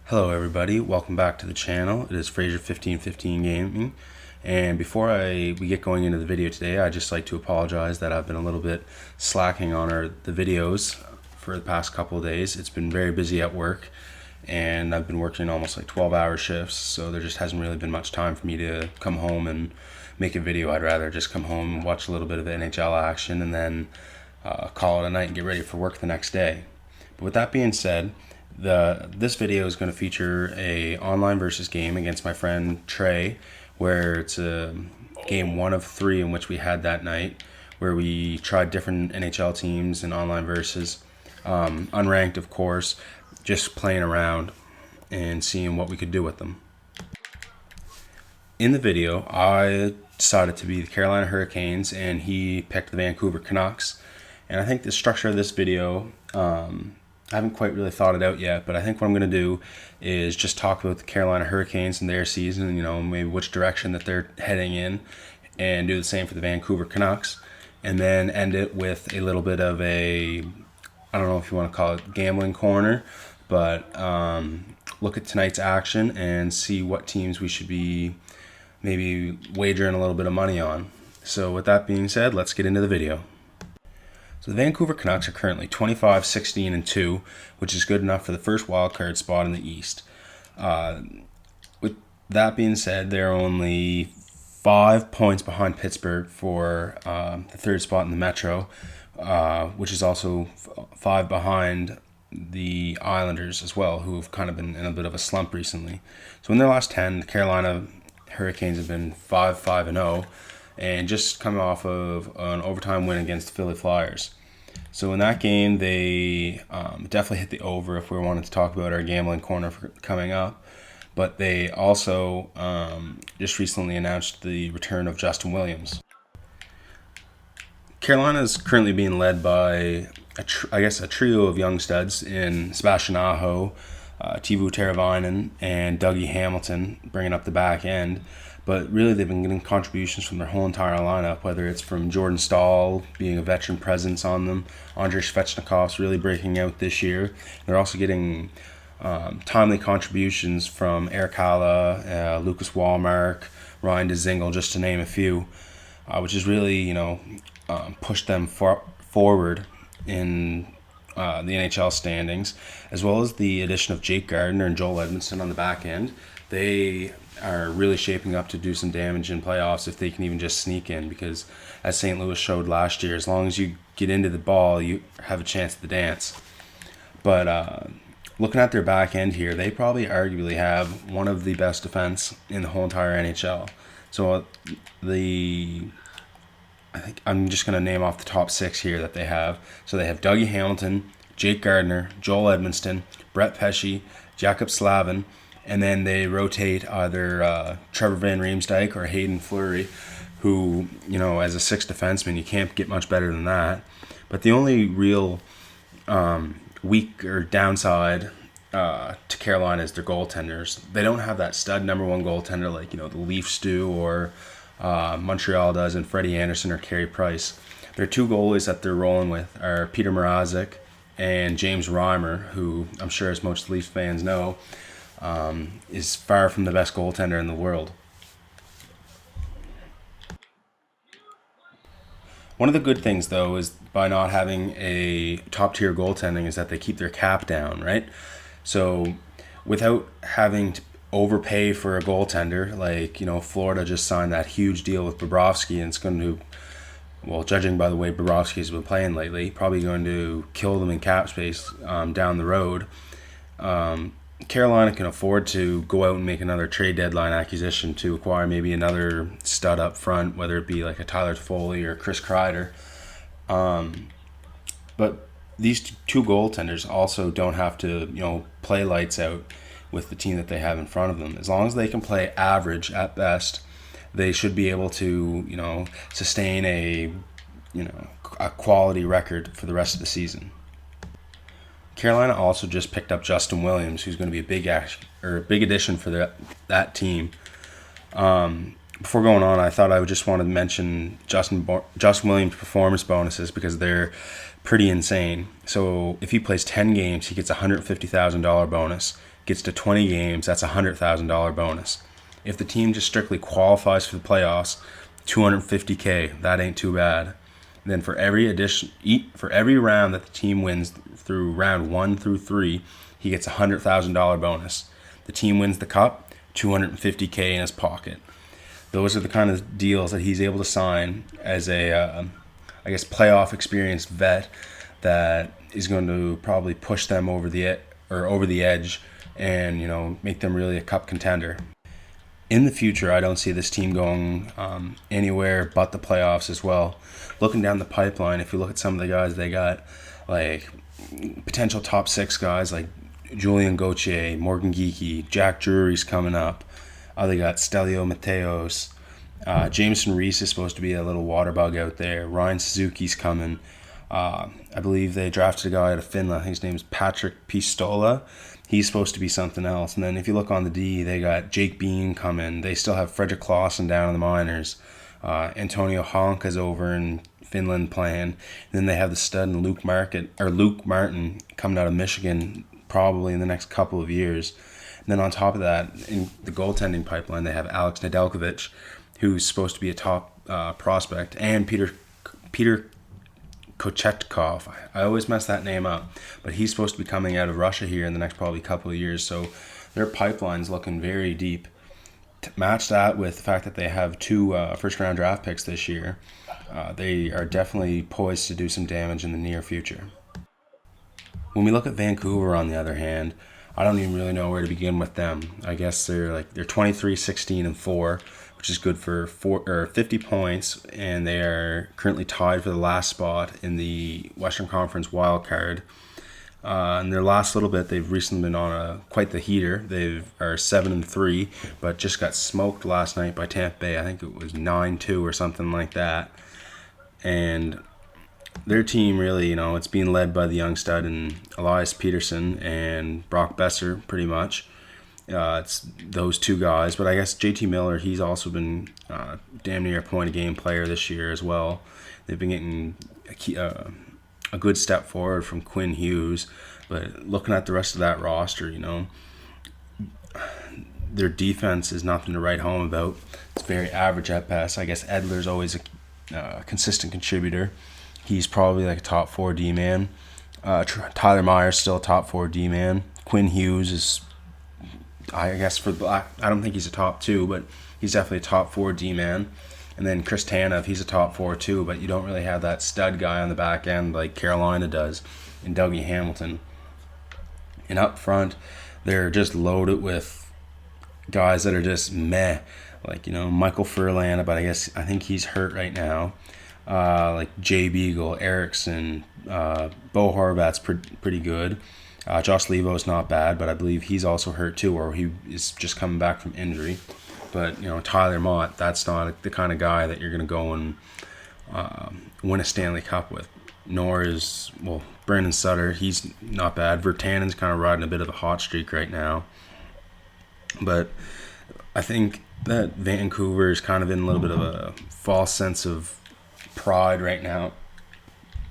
Hello everybody, welcome back to the channel. It is Fraser1515 Gaming, and before we get going into the video today, I'd just like to apologize that I've been a little bit slacking on the videos for the past couple of days. It's been very busy at work, and I've been working almost like 12-hour shifts, so there just hasn't really been much time for me to come home and make a video. I'd rather just come home and watch a little bit of NHL action and then call it a night and get ready for work the next day. But with that being said, this video is going to feature a online versus game against my friend Trey, where it's a game 1 of 3 in which we had that night, where we tried different NHL teams and online versus, unranked of course, just playing around and seeing what we could do with them. In the video, I decided to be the Carolina Hurricanes and he picked the Vancouver Canucks, and I think the structure of this video, I haven't quite really thought it out yet, but I think what I'm going to do is just talk about the Carolina Hurricanes and their season, maybe which direction that they're heading in, and do the same for the Vancouver Canucks, and then end it with a little bit of I don't know if you want to call it gambling corner, but look at tonight's action and see what teams we should be maybe wagering a little bit of money on. So with that being said, let's get into the video. So the Vancouver Canucks are currently 25-16-2, which is good enough for the first wildcard spot in the East. With that being said, they're only 5 points behind Pittsburgh for the third spot in the Metro, which is also 5 behind the Islanders as well, who have kind of been in a bit of a slump recently. So in their last 10, the Carolina Hurricanes have been 5-5-0, and just coming off of an overtime win against the Philly Flyers. So in that game, they definitely hit the over if we wanted to talk about our gambling corner coming up. But they also just recently announced the return of Justin Williams. Carolina is currently being led by, a trio of young studs in Sebastian Aho, Teuvo Teravainen, and Dougie Hamilton bringing up the back end. But really, they've been getting contributions from their whole entire lineup, whether it's from Jordan Staal being a veteran presence on them, Andrei Svechnikov's really breaking out this year. They're also getting timely contributions from Eric Haula, Lucas Wallmark, Ryan Dzingel, just to name a few, which has really, pushed them forward in the NHL standings, as well as the addition of Jake Gardiner and Joel Edmondson on the back end. They are really shaping up to do some damage in playoffs if they can even just sneak in, because as St. Louis showed last year, as long as you get into the ball, you have a chance at the dance. But looking at their back end here, they probably arguably have one of the best defense in the whole entire NHL. So I think I'm just going to name off the top 6 here that they have. So they have Dougie Hamilton, Jake Gardiner, Joel Edmondson, Brett Pesce, Jacob Slavin, and then they rotate either Trevor Van Riemsdyk or Hayden Fleury, who, as a 6th defenseman, you can't get much better than that. But the only real weak or downside to Carolina is their goaltenders. They don't have that stud number 1 goaltender like, the Leafs do, or Montreal does, and Freddie Anderson or Carey Price. Their 2 goalies that they're rolling with are Peter Mrazek and James Reimer, who I'm sure, as most Leafs fans know, is far from the best goaltender in the world. One of the good things, though, is by not having a top-tier goaltending is that they keep their cap down, right? So without having to overpay for a goaltender, like, Florida just signed that huge deal with Bobrovsky, and it's going to, well, judging by the way Bobrovsky's been playing lately, probably going to kill them in cap space down the road. Carolina can afford to go out and make another trade deadline acquisition to acquire maybe another stud up front, whether it be like a Tyler Toffoli or Chris Kreider. But these 2 goaltenders also don't have to, play lights out with the team that they have in front of them. As long as they can play average at best, they should be able to, sustain a quality record for the rest of the season. Carolina also just picked up Justin Williams, who's going to be a big addition for that team. Before going on, I thought I would just want to mention Justin Williams' performance bonuses, because they're pretty insane. So if he plays 10 games, he gets a $150,000 bonus. gets to 20 games, that's a $100,000 bonus. If the team just strictly qualifies for the playoffs, $250K, that ain't too bad. And then for every round that the team wins through round 1 through 3, he gets a $100,000 bonus. The team wins the cup, $250K in his pocket. Those are the kind of deals that he's able to sign as a, playoff experienced vet that is going to probably push them over the edge and make them really a cup contender. In the future, I don't see this team going anywhere but the playoffs as well. Looking down the pipeline, if you look at some of the guys they got, like potential top 6 guys like Julian Gauthier, Morgan Geekie, Jack Drury's coming up. They got Stelio Mateos. Jameson Reese is supposed to be a little water bug out there. Ryan Suzuki's coming. I believe they drafted a guy out of Finland. I think his name is Patrick Pistola. He's supposed to be something else. And then if you look on the D, they got Jake Bean coming. They still have Fredrik Claesson down in the minors. Antonio Honka's over in Finland playing. And then they have the stud and Luke Martin coming out of Michigan probably in the next couple of years. And then on top of that, in the goaltending pipeline, they have Alex Nedeljkovic, who's supposed to be a top prospect, and Peter Kochetkov. I always mess that name up, but he's supposed to be coming out of Russia here in the next probably couple of years. So their pipeline's looking very deep. To match that with the fact that they have 2 first-round draft picks this year, they are definitely poised to do some damage in the near future. When we look at Vancouver, on the other hand, I don't even really know where to begin with them. I guess they're 23, 16, and 4, which is good for 50 points, and they are currently tied for the last spot in the Western Conference wild card. In their last little bit, they've recently been on quite the heater. They are 7-3, but just got smoked last night by Tampa Bay. I think it was 9-2 or something like that. And their team really, it's being led by the young stud and Elias Peterson and Brock Besser, pretty much. It's those 2 guys. But I guess JT Miller, he's also been damn near a point-a-game player this year as well. They've been getting a good step forward from Quinn Hughes. But looking at the rest of that roster, their defense is nothing to write home about. It's very average at best. I guess Edler's always a consistent contributor. He's probably like a top 4 D-man. Tyler Myers still a top 4 D-man. Quinn Hughes is, I guess, I don't think he's a top 2, but he's definitely a top 4 D-man. And then Chris Tanev, he's a top 4 too, but you don't really have that stud guy on the back end like Carolina does in Dougie Hamilton. And up front, they're just loaded with guys that are just meh. Like, Michael Furlan, but I think he's hurt right now. Like Jay Beagle, Erickson, Bo Horvat's pretty good. Josh Levo's not bad, but I believe he's also hurt too, or he is just coming back from injury. But Tyler Mott, that's not the kind of guy that you're going to go and win a Stanley Cup with. Nor is Brandon Sutter. He's not bad. Virtanen's kind of riding a bit of a hot streak right now. But I think that Vancouver is kind of in a little bit of a false sense of pride right now.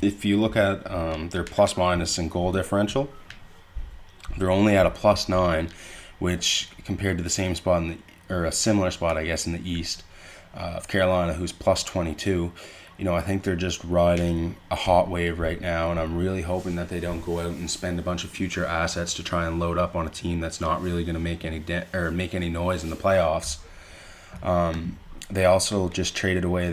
If you look at their plus minus and goal differential, they're only at a +9, which compared to the same spot or a similar spot, I guess, in the East of Carolina, who's +22. I think they're just riding a hot wave right now, and I'm really hoping that they don't go out and spend a bunch of future assets to try and load up on a team that's not really going to make any noise in the playoffs. They also just traded away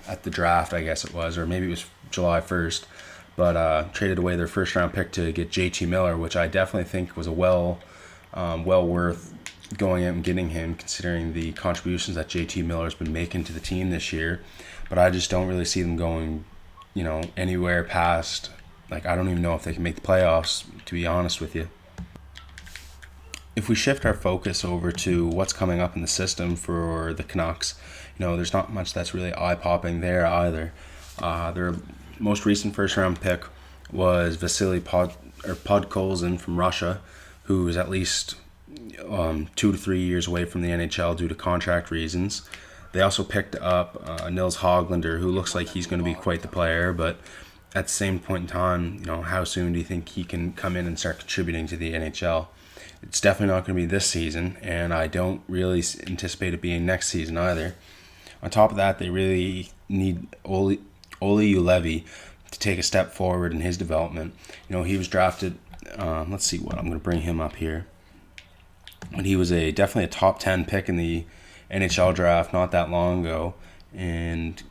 at the draft, I guess it was, or maybe it was July 1st, but traded away their first-round pick to get JT Miller, which I definitely think was a well worth going out and getting him, considering the contributions that JT Miller's been making to the team this year. But I just don't really see them going, anywhere past, I don't even know if they can make the playoffs, to be honest with you. If we shift our focus over to what's coming up in the system for the Canucks, there's not much that's really eye-popping there either. Their most recent first-round pick was Vasily Podkolzin from Russia, who is at least 2 to 3 years away from the NHL due to contract reasons. They also picked up Nils Hoglander, who looks like he's going to be quite the player, but at the same point in time, how soon do you think he can come in and start contributing to the NHL? It's definitely not going to be this season, and I don't really anticipate it being next season either. On top of that, they really need Oli Ulevi to take a step forward in his development. He was drafted. Let's see what I'm going to bring him up here. But he was definitely a top 10 pick in the NHL draft not that long ago, and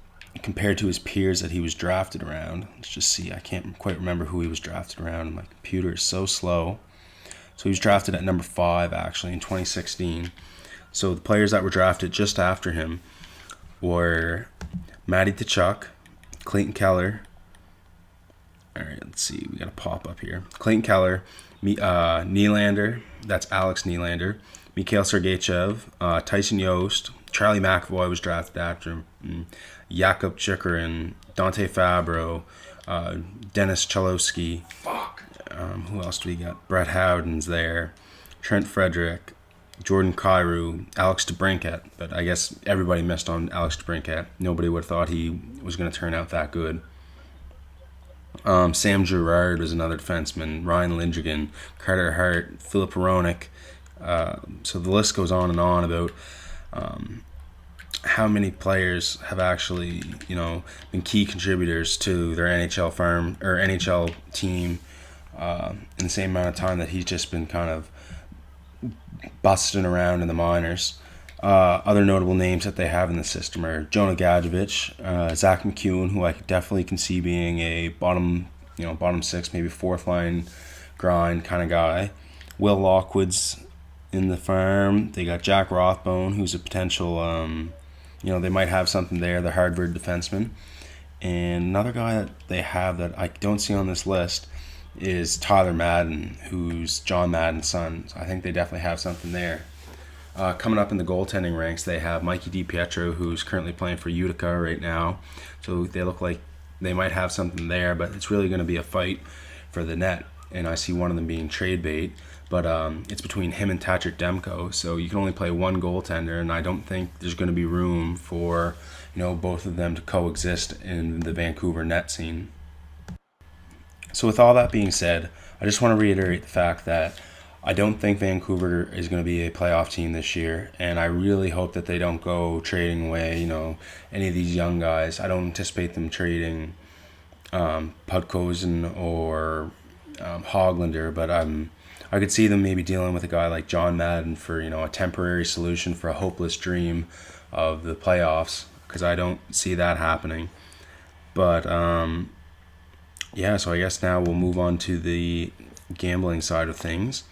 compared to his peers that he was drafted around, let's just see. I can't quite remember who he was drafted around. My computer is so slow. So he was drafted at number 5 actually in 2016. So the players that were drafted just after him were Matty Tkachuk, Clayton Keller. All right, let's see. We got a pop up here. Clayton Keller, Nylander. That's Alex Nylander. Mikhail Sergachev, Tyson Yost, Charlie McAvoy was drafted after him. Jakub Chychrun, Dante Fabro, Dennis Cholowski. Who else do we got? Brett Howden's there. Trent Frederick, Jordan Kyrou, Alex DeBrincat. But I guess everybody missed on Alex DeBrincat. Nobody would have thought he was going to turn out that good. Sam Girard was another defenseman. Ryan Lindgren, Carter Hart, Philip Hronek. So the list goes on and on about how many players have actually, been key contributors to their NHL farm or NHL team in the same amount of time that he's just been kind of busting around in the minors. Other notable names that they have in the system are Jonah Gadjevich, Zach McEwen, who I definitely can see being a bottom 6, maybe 4th line grind kind of guy. Will Lockwood's in the farm. They got Jack Rothbone, who's a potential, they might have something there, the Harvard defenseman. And another guy that they have that I don't see on this list is Tyler Madden, who's John Madden's son. So I think they definitely have something there. Coming up in the goaltending ranks, they have Mikey DiPietro, who's currently playing for Utica right now. So they look like they might have something there, but it's really going to be a fight for the net. And I see one of them being trade bait, but it's between him and Thatcher Demko. So you can only play one goaltender, and I don't think there's going to be room for both of them to coexist in the Vancouver net scene. So with all that being said, I just want to reiterate the fact that I don't think Vancouver is going to be a playoff team this year, and I really hope that they don't go trading away, any of these young guys. I don't anticipate them trading Podkolzin or Hoglander, but I could see them maybe dealing with a guy like John Madden for a temporary solution for a hopeless dream of the playoffs, because I don't see that happening. But so I guess now we'll move on to the gambling side of things.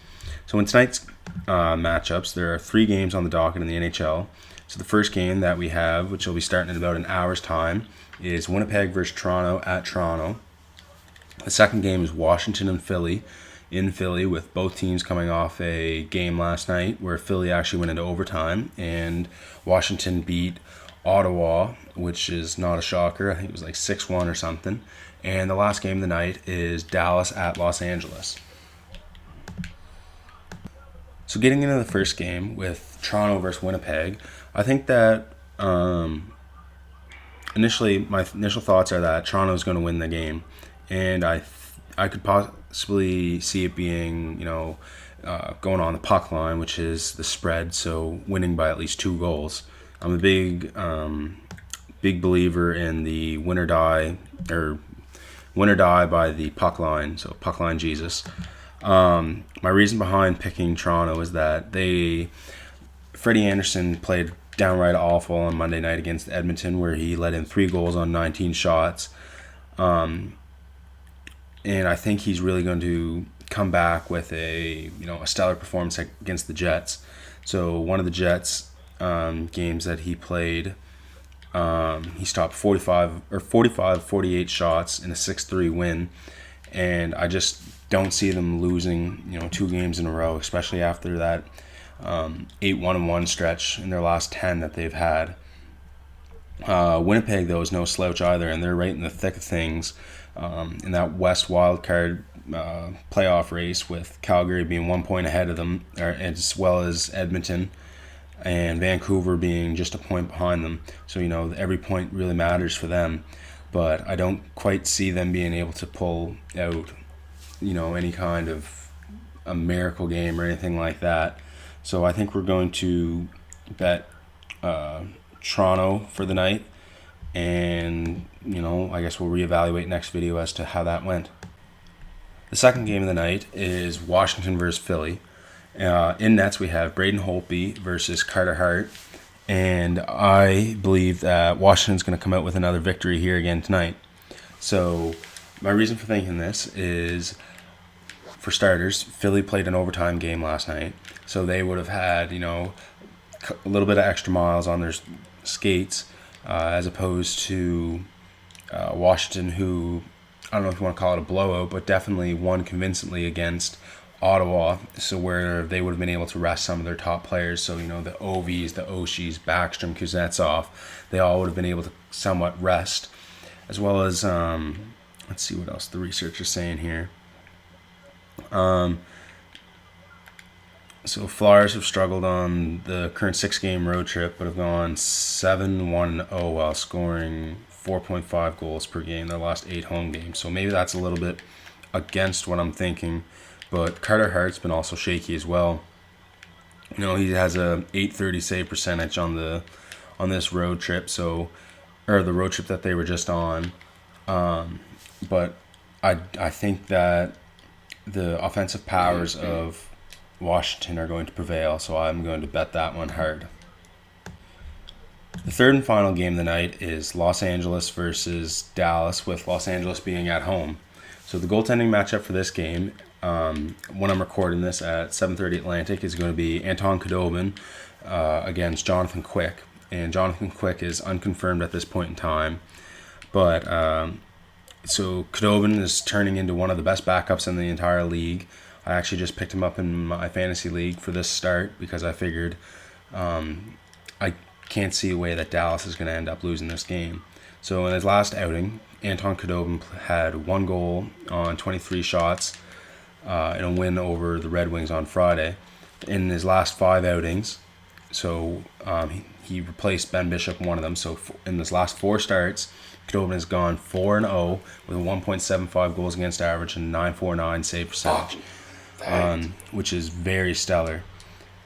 So in tonight's matchups, there are 3 games on the docket in the NHL. So the first game that we have, which will be starting in about an hour's time, is Winnipeg versus Toronto at Toronto. The second game is Washington and Philly in Philly, with both teams coming off a game last night where Philly actually went into overtime and Washington beat Ottawa, which is not a shocker. I think it was like 6-1 or something. And the last game of the night is Dallas at Los Angeles. So getting into the first game with Toronto versus Winnipeg, I think that my initial thoughts are that Toronto is going to win the game, and I could possibly see it being going on the puck line, which is the spread, so winning by at least 2 goals. I'm a big believer in the win or die by the puck line, so puck line Jesus. My reason behind picking Toronto is that Freddie Anderson played downright awful on Monday night against Edmonton, where he let in 3 goals on 19 shots. And I think he's really going to come back with a stellar performance against the Jets. So one of the Jets games that he played, he stopped 48 shots in a 6-3 win, and I just don't see them losing 2 games in a row, especially after that 8-1-1 stretch in their last 10 that they've had. Winnipeg, though, is no slouch either, and they're right in the thick of things in that West wildcard playoff race, with Calgary being 1 point ahead of them, as well as Edmonton, and Vancouver being just a point behind them. So, every point really matters for them, but I don't quite see them being able to pull out, any kind of a miracle game or anything like that. So I think we're going to bet Toronto for the night, and I guess we'll reevaluate next video as to how that went. The second game of the night is Washington versus Philly. In nets, we have Braden Holtby versus Carter Hart, and I believe that Washington's going to come out with another victory here again tonight. So my reason for thinking this is, for starters, Philly played an overtime game last night, so they would have had a little bit of extra miles on their skates, as opposed to Washington, who, I don't know if you want to call it a blowout, but definitely won convincingly against Ottawa, so where they would have been able to rest some of their top players. So, the Ovies, the Oshis, Backstrom, Kuznetsov, they all would have been able to somewhat rest, as well as, let's see what else the research is saying here. So Flyers have struggled on the current 6-game road trip, but have gone 7-1-0 while scoring 4.5 goals per game their last 8 home games. So maybe that's a little bit against what I'm thinking. But Carter Hart's been also shaky as well. He has a .830 save percentage on this road trip, or the road trip that they were just on. But I think that the offensive powers of Washington are going to prevail, so I'm going to bet that one hard. The third and final game of the night is Los Angeles versus Dallas, with Los Angeles being at home. So the goaltending matchup for this game, when I'm recording this at 7:30 Atlantic, is going to be Anton Khudobin against Jonathan Quick. And Jonathan Quick is unconfirmed at this point in time. But so Khudobin is turning into one of the best backups in the entire league. I actually just picked him up in my fantasy league for this start because I figured I can't see a way that Dallas is going to end up losing this game. So in his last outing, Anton Khudobin had 1 goal on 23 shots in a win over the Red Wings on Friday. In his last 5 outings, so he replaced Ben Bishop, one of them. So in his last 4 starts, Khudobin has gone 4-0 with a 1.75 goals against average and 9.49 save percentage, which is very stellar.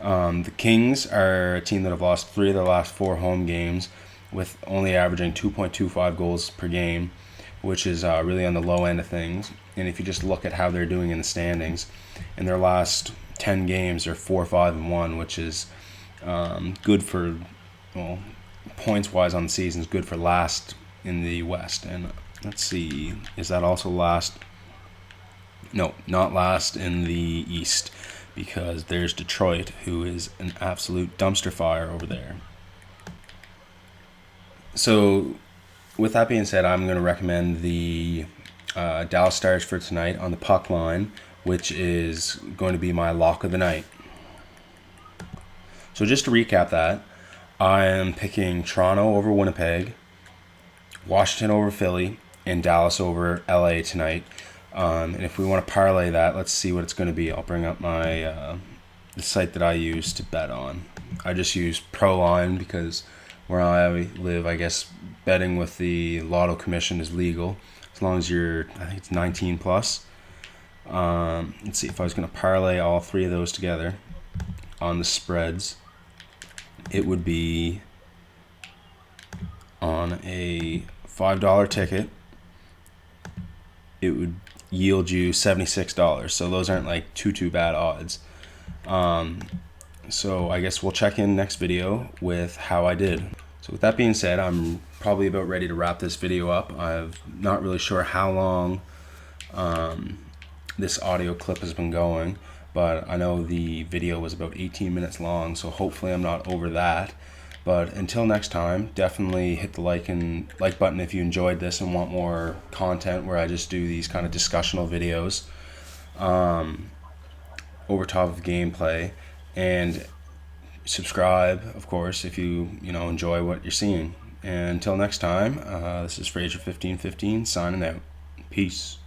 The Kings are a team that have lost 3 of their last 4 home games, with only averaging 2.25 goals per game, which is really on the low end of things. And if you just look at how they're doing in the standings, in their last 10 games, they're 4-5-1, which is good for, points-wise on the season, is good for last in the West. And let's see, is that also last? No, not last in the East, because there's Detroit, who is an absolute dumpster fire over there. So with that being said, I'm going to recommend the Dallas Stars for tonight on the puck line, which is going to be my lock of the night. So just to recap that, I am picking Toronto over Winnipeg, Washington over Philly, and Dallas over LA tonight. And if we want to parlay that, let's see what it's going to be. I'll bring up my the site that I use to bet on. I just use ProLine because where I live, I guess betting with the Lotto Commission is legal as long as you're, I think it's 19 plus. Let's see, if I was going to parlay all 3 of those together on the spreads, it would be on a $5 ticket, it would yield you $76. So those aren't like too bad odds. So I guess we'll check in next video with how I did. So with that being said, I'm probably about ready to wrap this video up. I'm not really sure how long this audio clip has been going, but I know the video was about 18 minutes long, so hopefully I'm not over that. But until next time, definitely hit the like button if you enjoyed this and want more content where I just do these kind of discussional videos over top of gameplay. And subscribe, of course, if you enjoy what you're seeing. And until next time, this is Fraser1515 signing out. Peace.